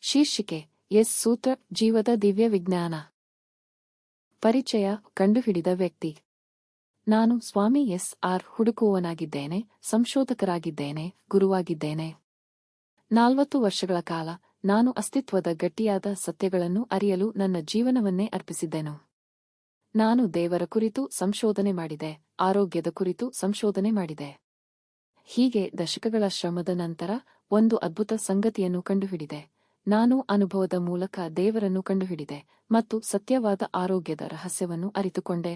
ಶೀರ್ಷಿಕೆ ಎಸ್ ಸೂತ್ರ ಜೀವದ ದಿವ್ಯ ವಿಜ್ಞಾನ. ಪರಿಚಯ. ಕಂಡುಹಿಡಿದ ವ್ಯಕ್ತಿ. ನಾನು ಸ್ವಾಮಿ ಎಸ್ ಆರ್ ಹುಡುಕುವವನಾಗಿದ್ದೇನೆ, ಸಂಶೋಧಕರಾಗಿದ್ದೇನೆ, ಗುರುವಾಗಿದ್ದೇನೆ. 40 ವರ್ಷಗಳ ಕಾಲ ನಾನು ಅಸ್ತಿತ್ವದ ಗಟ್ಟಿಯಾದ ಸತ್ಯಗಳನ್ನು ಅರಿಯಲು ನನ್ನ ಜೀವನವನ್ನೇ ಅರ್ಪಿಸಿದ್ದೆನು. ನಾನು ದೇವರ ಕುರಿತು ಸಂಶೋಧನೆ ಮಾಡಿದೆ, ಆರೋಗ್ಯದ ಕುರಿತು ಸಂಶೋಧನೆ ಮಾಡಿದೆ. ಹೀಗೆ ದಶಕಗಳ ಶ್ರಮದ ನಂತರ ಒಂದು ಅದ್ಭುತ ಸಂಗತಿಯನ್ನು ಕಂಡುಹಿಡಿದೆ. ನಾನು ಅನುಭವದ ಮೂಲಕ ದೇವರನ್ನು ಕಂಡುಹಿಡಿದೆ ಮತ್ತು ಸತ್ಯವಾದ ಆರೋಗ್ಯದ ರಹಸ್ಯವನ್ನು ಅರಿತುಕೊಂಡೆ.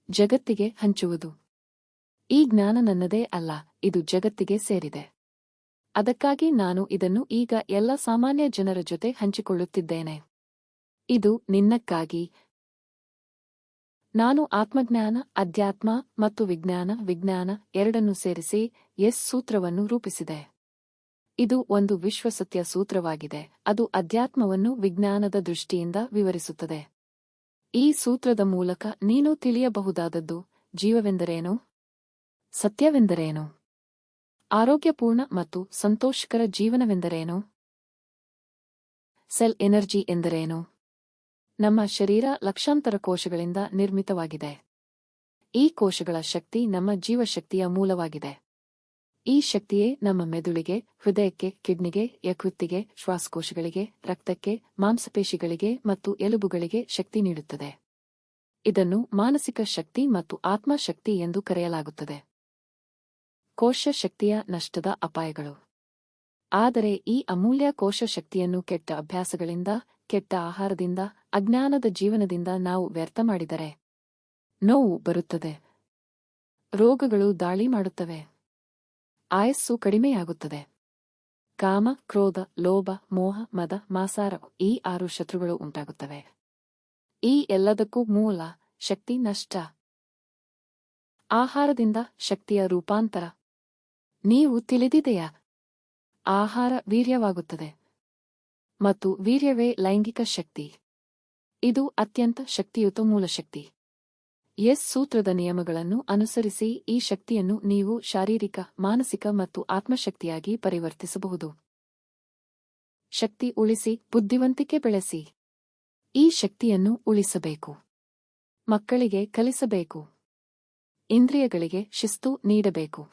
ಜಗತ್ತಿಗೆ ಹಂಚುವುದು. ಈ ಜ್ಞಾನ ನನ್ನದೇ ಅಲ್ಲ, ಇದು ಜಗತ್ತಿಗೆ ಸೇರಿದೆ. ಅದಕ್ಕಾಗಿ ನಾನು ಇದನ್ನು ಈಗ ಎಲ್ಲ ಸಾಮಾನ್ಯ ಜನರ ಜೊತೆ ಹಂಚಿಕೊಳ್ಳುತ್ತಿದ್ದೇನೆ. ಇದು ನಿನ್ನಕ್ಕಾಗಿ. ನಾನು ಆತ್ಮಜ್ಞಾನ, ಅಧ್ಯಾತ್ಮ ಮತ್ತು ವಿಜ್ಞಾನ ಎರಡನ್ನೂ ಸೇರಿಸಿ ಎಸ್ ಸೂತ್ರವನ್ನು ರೂಪಿಸಿದೆ. ಇದು ಒಂದು ವಿಶ್ವಸತ್ಯ ಸೂತ್ರವಾಗಿದೆ. ಅದು ಅಧ್ಯಾತ್ಮವನ್ನು ವಿಜ್ಞಾನದ ದೃಷ್ಟಿಯಿಂದ ವಿವರಿಸುತ್ತದೆ. ಈ ಸೂತ್ರದ ಮೂಲಕ ನೀನು ತಿಳಿಯಬಹುದಾದದ್ದು ಜೀವವೆಂದರೇನು, ಸತ್ಯವೆಂದರೇನು, ಆರೋಗ್ಯಪೂರ್ಣ ಮತ್ತು ಸಂತೋಷಕರ ಜೀವನವೆಂದರೇನು, ಸೆಲ್ ಎನರ್ಜಿ ಎಂದರೇನು. ನಮ್ಮ ಶರೀರ ಲಕ್ಷಾಂತರ ಕೋಶಗಳಿಂದ ನಿರ್ಮಿತವಾಗಿದೆ. ಈ ಕೋಶಗಳ ಶಕ್ತಿ ನಮ್ಮ ಜೀವಶಕ್ತಿಯ ಮೂಲವಾಗಿದೆ. ಈ ಶಕ್ತಿಯೇ ನಮ್ಮ ಮೆದುಳಿಗೆ, ಹೃದಯಕ್ಕೆ, ಕಿಡ್ನಿಗೆ, ಯಕೃತ್ತಿಗೆ, ಶ್ವಾಸಕೋಶಗಳಿಗೆ, ರಕ್ತಕ್ಕೆ, ಮಾಂಸಪೇಶಿಗಳಿಗೆ ಮತ್ತು ಎಲುಬುಗಳಿಗೆ ಶಕ್ತಿ ನೀಡುತ್ತದೆ. ಇದನ್ನು ಮಾನಸಿಕ ಶಕ್ತಿ ಮತ್ತು ಆತ್ಮಶಕ್ತಿ ಎಂದು ಕರೆಯಲಾಗುತ್ತದೆ. ಕೋಶ ಶಕ್ತಿಯ ನಷ್ಟದ ಅಪಾಯಗಳು. ಆದರೆ ಈ ಅಮೂಲ್ಯ ಕೋಶ ಶಕ್ತಿಯನ್ನು ಕೆಟ್ಟ ಅಭ್ಯಾಸಗಳಿಂದ, ಕೆಟ್ಟ ಆಹಾರದಿಂದ, ಅಜ್ಞಾನದ ಜೀವನದಿಂದ ನಾವು ವ್ಯರ್ಥ ಮಾಡಿದರೆ ನೋವು ಬರುತ್ತದೆ, ರೋಗಗಳು ದಾಳಿ ಮಾಡುತ್ತವೆ, ಆಯಸ್ಸು ಕಡಿಮೆಯಾಗುತ್ತದೆ. ಕಾಮ, ಕ್ರೋಧ, ಲೋಭ, ಮೋಹ, ಮದ, ಮಾಸಾರ ಈ 6 ಶತ್ರುಗಳು ಉಂಟಾಗುತ್ತವೆ. ಈ ಎಲ್ಲದಕ್ಕೂ ಮೂಲ ಶಕ್ತಿ ನಷ್ಟ. ಆಹಾರದಿಂದ ಶಕ್ತಿಯ ರೂಪಾಂತರ. ನೀವು ತಿಳಿದಿದೆಯಾ? ಆಹಾರ ವೀರ್ಯವಾಗುತ್ತದೆ ಮತ್ತು ವೀರ್ಯವೇ ಲೈಂಗಿಕ ಶಕ್ತಿ. ಇದು ಅತ್ಯಂತ ಶಕ್ತಿಯುತ ಮೂಲಶಕ್ತಿ. ಎಸ್ ಸೂತ್ರದ ನಿಯಮಗಳನ್ನು ಅನುಸರಿಸಿ ಈ ಶಕ್ತಿಯನ್ನು ನೀವು ಶಾರೀರಿಕ, ಮಾನಸಿಕ ಮತ್ತು ಆತ್ಮಶಕ್ತಿಯಾಗಿ ಪರಿವರ್ತಿಸಬಹುದು. ಶಕ್ತಿ ಉಳಿಸಿ, ಬುದ್ಧಿವಂತಿಕೆ ಬೆಳೆಸಿ. ಈ ಶಕ್ತಿಯನ್ನು ಉಳಿಸಬೇಕು. ಮಕ್ಕಳಿಗೆ ಕಲಿಸಬೇಕು. ಇಂದ್ರಿಯಗಳಿಗೆ ಶಿಸ್ತು ನೀಡಬೇಕು.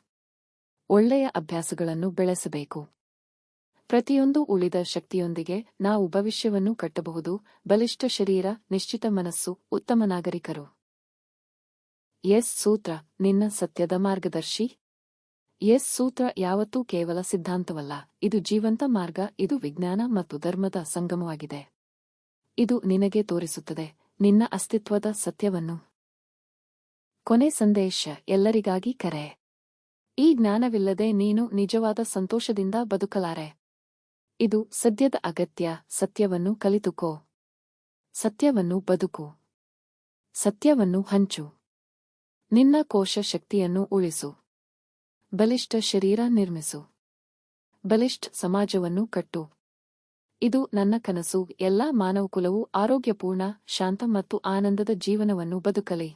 ಒಳ್ಳೆಯ ಅಭ್ಯಾಸಗಳನ್ನು ಬೆಳೆಸಬೇಕು. ಪ್ರತಿಯೊಂದು ಉಳಿದ ಶಕ್ತಿಯೊಂದಿಗೆ ನಾವು ಭವಿಷ್ಯವನ್ನು ಕಟ್ಟಬಹುದು. ಬಲಿಷ್ಠ ಶರೀರ, ನಿಶ್ಚಿತ ಮನಸ್ಸು, ಉತ್ತಮ ನಾಗರಿಕರು. ಎಸ್ ಸೂತ್ರ ನಿನ್ನ ಸತ್ಯದ ಮಾರ್ಗದರ್ಶಿ. ಎಸ್ ಸೂತ್ರ ಯಾವತ್ತೂ ಕೇವಲ ಸಿದ್ಧಾಂತವಲ್ಲ, ಇದು ಜೀವಂತ ಮಾರ್ಗ. ಇದು ವಿಜ್ಞಾನ ಮತ್ತು ಧರ್ಮದ ಸಂಗಮವಾಗಿದೆ. ಇದು ನಿನಗೆ ತೋರಿಸುತ್ತದೆ ನಿನ್ನ ಅಸ್ತಿತ್ವದ ಸತ್ಯವನ್ನು. ಕೊನೆ ಸಂದೇಶ. ಎಲ್ಲರಿಗಾಗಿ ಕರೆ. ಈ ಜ್ಞಾನವಿಲ್ಲದೆ ನೀನು ನಿಜವಾದ ಸಂತೋಷದಿಂದ ಬದುಕಲಾರೆ. ಇದು ಸದ್ಯದ ಅಗತ್ಯ. ಸತ್ಯವನ್ನು ಕಲಿತುಕೋ. ಸತ್ಯವನ್ನು ಬದುಕು. ಸತ್ಯವನ್ನು ಹಂಚು. ನಿನ್ನ ಕೋಶ ಶಕ್ತಿಯನ್ನು ಉಳಿಸು. ಬಲಿಷ್ಠ ಶರೀರ ನಿರ್ಮಿಸು. ಬಲಿಷ್ಠ ಸಮಾಜವನ್ನು ಕಟ್ಟು. ಇದು ನನ್ನ ಕನಸು. ಎಲ್ಲಾ ಮಾನವಕುಲವು ಆರೋಗ್ಯಪೂರ್ಣ, ಶಾಂತ ಮತ್ತು ಆನಂದದ ಜೀವನವನ್ನು ಬದುಕಲಿ.